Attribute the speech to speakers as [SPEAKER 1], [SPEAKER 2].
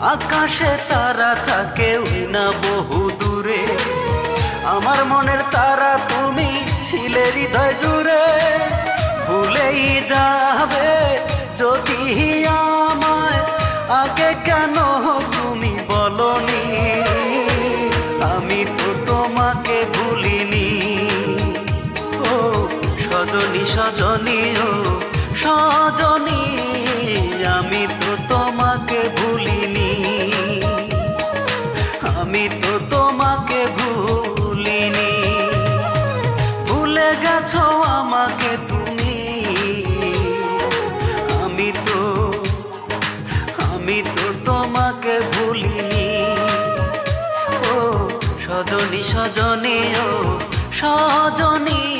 [SPEAKER 1] আকাশে তারা থাকে ওই না বহু দূরে, আমার মনের তারা তুমি ছিলে হৃদয় জুড়ে। ভুলেই যাবে যদি আমায়, আগে কেন তুমি বলনি? আমি তো তোমাকে ভুলিনি। ও সজনী সজনী, ও সজনী, আমি তো তোমাকে ভুলিনি। আমি তো তোমাকে ভুলিনি। ভুলে গেছো আমাকে তুমি। আমি তো তোমাকে ভুলিনি। ও সজনী সজনী, ও সজনী।